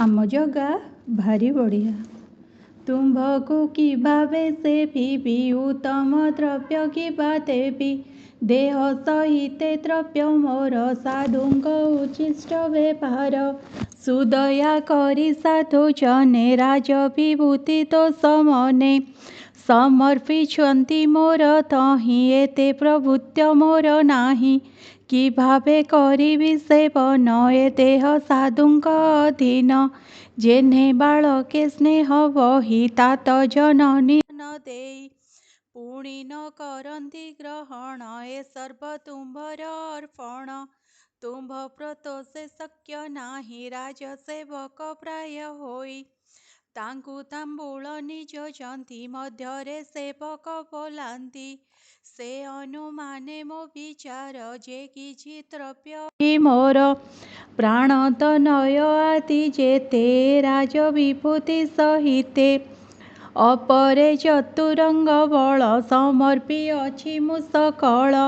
ଆମ ଜଗା ଭାରି ବଢ଼ିଆ। ତୁମ୍ଭକୁ କି ଭାବେ ସେବିବି, ଉତ୍ତମ ଦ୍ରବ୍ୟ କିବା ଦେବି। ଦେହ ସହିତେ ଦ୍ରବ୍ୟ ମୋର, ସାଧୁଙ୍କ ଉଚ୍ଛିଷ୍ଟ ବ୍ୟବହାର। ସୁଦୟା କରି ସାଧୁ ଜନେ, ରାଜ ବିଭୂତି ଦୋଷ ମନେ। ସମର୍ପିଛନ୍ତି ମୋର ତହିଁ, ଏତେ ପ୍ରଭୃତ୍ୟ ମୋର ନାହିଁ। କି ଭାବେ କରିବି ସେବନ, ଏ ଦେହ ସାଧୁଙ୍କ ଅଧୀନ। ଯେହ୍ନେ ବାଳକେ ସ୍ନେହ ବହି, ତାତ ଜନନୀ ନ ଦେଇ। ପୁଣି ନ କରନ୍ତି ଗ୍ରହଣ, ଏ ସର୍ବ ତୁମ୍ଭର ଅର୍ପଣ। ତୁମ୍ଭ ପ୍ରତୋଷେ ଶକ୍ୟ ନାହିଁ, ରାଜ ସେବକ ପ୍ରାୟ ହୋଇ। ତାଙ୍କୁ ତାମ୍ବୁଳ ନିଯୋଜନ୍ତି, ମଧ୍ୟରେ ସେବକ ବୋଲାନ୍ତି। ସେ ଅନୁମାନେ ମୋ ବିଚାର, ଯେ କିଛି ଦ୍ରବ୍ୟ ମୋର। ପ୍ରାଣ ତନୟ ଆଦି ଯେତେ, ରାଜ ବିଭୂତି ସହିତେ। ଅପରେ ଚତୁରଙ୍ଗ ବଳ, ସମର୍ପି ଅଛି ମୁଁ ସକଳ।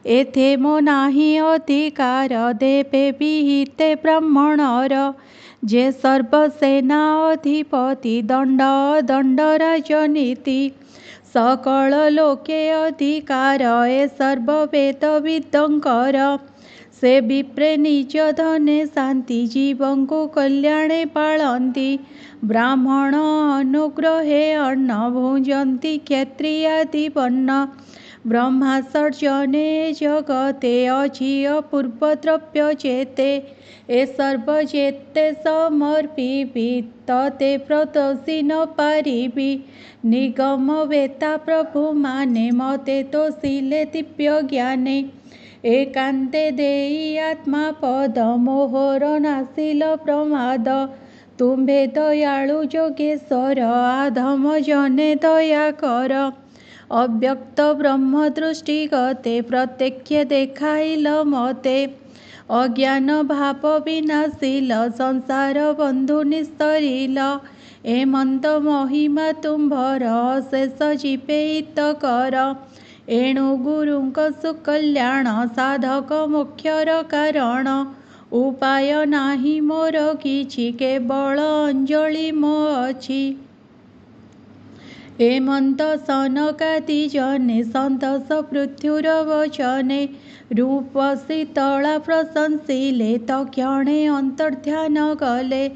ଏଥେ ମୋ ନାହିଁ ଅଧିକାର, ଦେବେ ବିହିତେ ବ୍ରାହ୍ମଣର। ଯେ ସର୍ବସେନା ଅଧିପତି, ଦଣ୍ଡ ଅଦଣ୍ଡ ରାଜନୀତି। ସକଳ ଲୋକେ ଅଧିକାର, ଏ ସର୍ବ ବେଦ ବିଦଙ୍କର। ସେ ବିପ୍ରେ ନିଜ ଧନେ ଶାନ୍ତି, ଜୀବଙ୍କୁ କଲ୍ୟାଣେ ପାଳନ୍ତି। ବ୍ରାହ୍ମଣ ଅନୁଗ୍ରହେ ଅନ୍ନ, ଭୁଞ୍ଜନ୍ତି କ୍ଷତ୍ରିୟାଦି ବର୍ଣ୍ଣ। ବ୍ରହ୍ମା ସର୍ଜନେ ଜଗତେ, ଅଛି ଅପୂର୍ବ ଦ୍ରବ୍ୟ ଯେତେ। ଏ ସର୍ବ ଯେତେ ସମର୍ପିବି, ତତେ ପ୍ରତୋଷି ନ ପାରିବି। ନିଗମ ବେତା ପ୍ରଭୁ ମାନେ, ମତେ ତୋଷିଲେ ଦିବ୍ୟ ଜ୍ଞାନେ। ଏକାନ୍ତେ ଦେଇ ଆତ୍ମା ପଦ, ମୋହର ନାସିଲ ପ୍ରମାଦ। ତୁମ୍ଭେ ଦୟାଳୁ ଯୋଗେଶ୍ୱର, ଆଧମ ଜନେ ଦୟା କର। ଅବ୍ୟକ୍ତ ବ୍ରହ୍ମ ଦୃଷ୍ଟିଗତେ, ପ୍ରତ୍ୟକ୍ଷ ଦେଖାଇଲ ମତେ। ଅଜ୍ଞାନ ଭାବ ବିନାଶିଲ, ସଂସାର ବନ୍ଧୁ ନିସ୍ତରିଲ। ଏମନ୍ତ ମହିମା ତୁମ୍ଭର, ଅଶେଷ ଜୀବେ ହିତକର। ଏଣୁ ଗୁରୁଙ୍କ ସୁକଲ୍ୟାଣ, ସାଧକ ମୋକ୍ଷର କାରଣ। ଉପାୟ ନାହିଁ ମୋର କିଛି, କେବଳ ଅଞ୍ଜଳି ମୋ ଅଛି। ଏମନ୍ତ ସନକାଦି ଜନେ, ସନ୍ତୋଷ ପୃଥୁର ବଚନେ। ରୂପ ଶୀତଳା ପ୍ରଶଂସିଲେ, ତକ୍ଷଣେ ଅନ୍ତର୍ଧ୍ୟାନ ଗଲେ।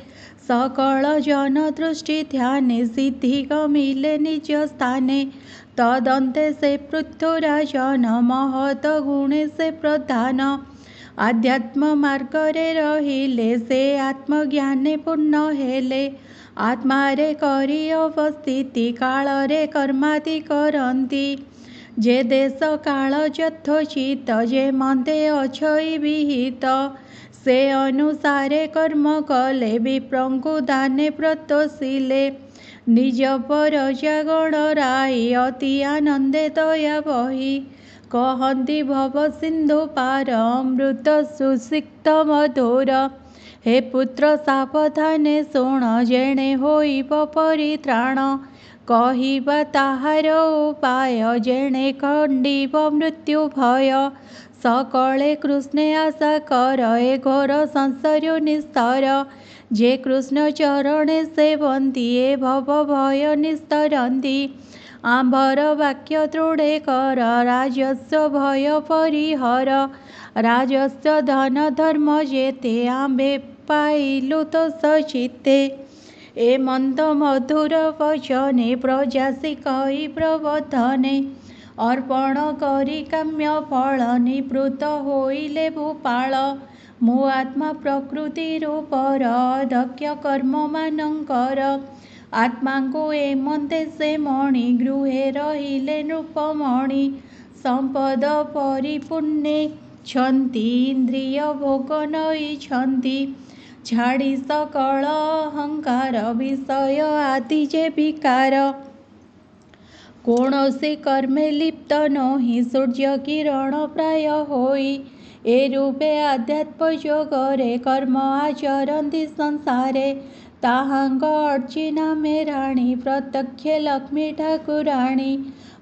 ସକଳ ଜନ ଦୃଷ୍ଟି ଧ୍ୟାନେ, ସିଦ୍ଧି ଗମିଲେ ନିଜ ସ୍ଥାନେ। ତଦନ୍ତେ ସେ ପୃଥୁରାଜନ, ମହତ ଗୁଣେ ସେ ପ୍ରଧାନ। ଆଧ୍ୟାତ୍ମ ମାର୍ଗରେ ରହିଲେ, ସେ ଆତ୍ମଜ୍ଞାନେ ପୂର୍ଣ୍ଣ ହେଲେ। ଆତ୍ମାରେ କରି ଅବସ୍ଥିତି, କାଳରେ କର୍ମାଦି କରନ୍ତି। ଯେ ଦେଶ କାଳ ଯଥୋଚିତ, ଯେ ମନ୍ତେ ଅଛଇ ବିହିତ। ସେ ଅନୁସାରେ କର୍ମ କଲେ, ବିପ୍ରଙ୍କୁ ଦାନେ ପ୍ରତୋଷିଲେ। ନିଜ ପରଜା ଗଣରାଇ, ଅତି ଆନନ୍ଦେ ଦୟା ବହି। କହନ୍ତି ଭବ ସିନ୍ଧୁ ପାର, ଅମୃତ ସୁସିକ୍ତ ମଧୁର। ହେ ପୁତ୍ର ସାବଧାନେ ଶୁଣ, ଯେଣେ ହୋଇବ ପରିତ୍ରାଣ। କହିବା ତାହାର ଉପାୟ, ଯେଣେ ଖଣ୍ଡିବ ମୃତ୍ୟୁ ଭୟ। ସକଳେ କୃଷ୍ଣେ ଆଶା କର, ଏ ଘୋର ସଂସାର ନିସ୍ତର। ଯେ କୃଷ୍ଣ ଚରଣେ ସେବନ୍ତି, ଏ ଭବ ଭୟ ନିସ୍ତରନ୍ତି। ଆମ୍ଭର ବାକ୍ୟ ଦୃଢ଼େ କର, ରାଜସ୍ୱ ଭୟ ପରିହର। ରାଜସ୍ୱ ଧନ ଧର୍ମ ଯେତେ, ଆମ୍ଭେ ପାଇଲୁ ତୋଷ ଚିତ୍ତେ। ଏମନ୍ତ ମଧୁର ବଚନେ, ପ୍ରଜାସି କହି ପ୍ରବୋଧନେ। ଅର୍ପଣ କରି କାମ୍ୟ ଫଳ, ନିବୃତ୍ତ ହୋଇଲେ ଭୂପାଳ। ମୁଁ ଆତ୍ମା ପ୍ରକୃତି ରୂପର, ଅଦକ୍ଷ କର୍ମ ମାନଙ୍କର। ଆତ୍ମାଙ୍କୁ ଏମନ୍ତେ ସେ ମଣି, ଗୃହେ ରହିଲେ ନୃପମଣି। ସମ୍ପଦ ପରିପୂର୍ଣ୍ଣେଛନ୍ତି, ଇନ୍ଦ୍ରିୟ ଭୋଗ ନଇଛନ୍ତି। ଛାଡ଼ି ସକଳ ଅହଙ୍କାର, ବିଷୟ ଆଦି ଯେ ବିକାର। କୌଣସି କର୍ମେ ଲିପ୍ତ ନୋହି, ସୂର୍ଯ୍ୟ କିରଣ ପ୍ରାୟ ହୋଇ। ଏ ରୂପେ ଆଧ୍ୟାତ୍ମ ଯୋଗରେ, କର୍ମ ଆଚରନ୍ତି ସଂସାରେ। ତାହାଙ୍କ ଅର୍ଚ୍ଚି ନାମେ ରାଣୀ, ପ୍ରତ୍ୟକ୍ଷେ ଲକ୍ଷ୍ମୀ ଠାକୁରାଣୀ।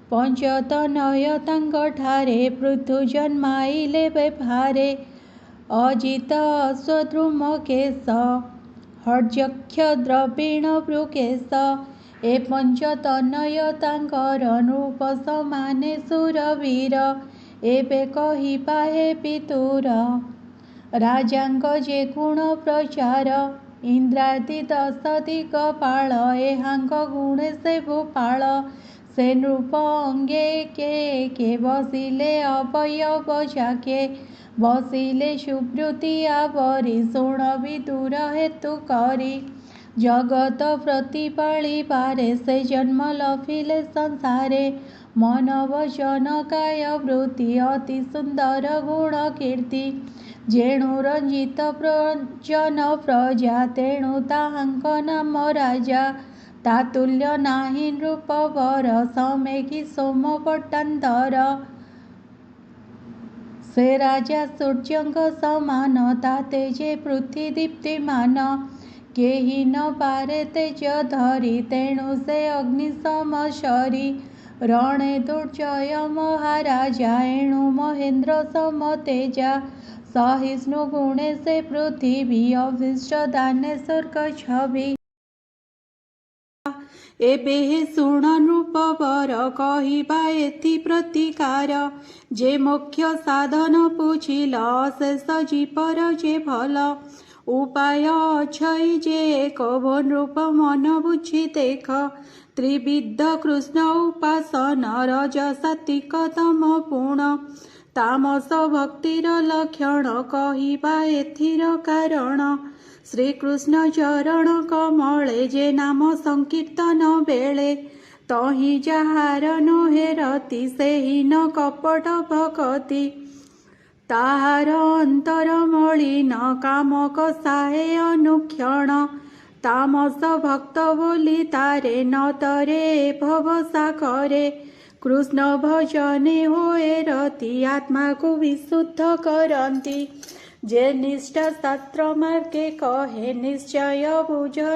ପଞ୍ଚତନୟ ତାଙ୍କଠାରେ, ପୃଥୁ ଜନ୍ମାଇଲେ ବେଭାରେ। ଅଜିତ ଅଶ୍ୱ ଧୂମକେଶ, ହର୍ଯ୍ୟକ୍ଷ ଦ୍ରବିଣ ବୃକେଶ। ଏ ପଞ୍ଚତନୟ ତାଙ୍କର ନୃପ ସମାନେ ସୁରବୀର। ଏବେ କହିବା ହେ ପିତୁର ରାଜାଙ୍କ ଯେ ଗୁଣ ପ୍ରଚାର। ଇନ୍ଦ୍ରାଦି 10 ଦିଗପାଳ ଏହାଙ୍କ ଗୁଣେ ସେ ଭୂପାଳ। ସେ ନୃପ ଅଙ୍ଗେ ଏକେ ଏକେ ବସିଲେ ଅବୟବ ଯାକେ। ବସିଲେ ସୁବୃତ୍ତି ଆବରି ଶୁଣବି ଦୂର ହେତୁ କରି। ଜଗତ ପ୍ରତିପାଳିବାରେ ସେ ଜନ୍ମ ଲଭିଲେ ସଂସାରେ। ମନ ବଚନ କାୟ ବୃତ୍ତି ଅତି ସୁନ୍ଦର ଗୁଣ କୀର୍ତ୍ତି। ଯେଣୁ ରଞ୍ଜିତ ଜନ ପ୍ରଜା ତେଣୁ ତାହାଙ୍କ ନାମ ରାଜା। ତା ତୁଲ୍ୟ ନାହିଁ ନୃପବର ସମେଖି ସୋମ ପଟ୍ଟାନ୍ତର। ସେ ରାଜା ସୂର୍ଯ୍ୟଙ୍କ ସମାନ ତା ତେଜେ ପୃଥ୍ୱୀ ଦୀପ୍ତିମାନ। କେହି ନ ପାରେ ତେଜ ଧରି ତେଣୁ ସେ ଅଗ୍ନି ସମ ଶରୀ। ରଣେ ଦୁର୍ଜୟ ମହାରାଜା ଏଣୁ ମହେନ୍ଦ୍ର ସମ ତେଜା। ସହିଷ୍ଣୁ ଗୁଣେ ସେ ପୃଥିବୀ ଅଭୀଷ୍ଟ ଦାନେ ସ୍ୱର୍ଗ ଛବି। ଏବେ ହେ ଶୁଣ ନୃପବର କହିବା ଏଥି ପ୍ରତିକାର। ଯେ ମୋକ୍ଷ ସାଧନ ବୁଝିଲ ଅଶେଷ ଜୀବର ଯେ ଭଲ। ଉପାୟ ଅଛଇ ଯେ ଏକ ଭୋ ନୃପ ମନ ବୁଝି ଦେଖ। ତ୍ରିବିଧ କୃଷ୍ଣ ଉପାସନ ରଜ ସାତ୍ୱିକ ତମ ପୁଣ। ତାମସ ଭକ୍ତିର ଲକ୍ଷଣ କହିବା ଏଥିର କାରଣ। ଶ୍ରୀକୃଷ୍ଣ ଚରଣ କମଳେ ଯେ ନାମ ସଂକୀର୍ତ୍ତନ ବେଳେ। ତହିଁ ଯାହାର ନୋହେ ରତି ସେହି ନ କପଟ ଭକତି। ତାହାର ଅନ୍ତର ମଳିନ କାମ କଷାଏ ଅନୁକ୍ଷଣ। ତାମସ ଭକ୍ତ ବୋଲି ତାରେ ନ ତରେ ଭବ ସାଗରେ। କୃଷ୍ଣ ଭଜନେ ହୋଏ ରତି ଆତ୍ମାକୁ ବିଶୁଦ୍ଧ କରନ୍ତି। ଯେ ନିଷ୍ଠା ଶାସ୍ତ୍ର ମାର୍ଗେ କହେ ନିଶ୍ଚୟ ବୁଝ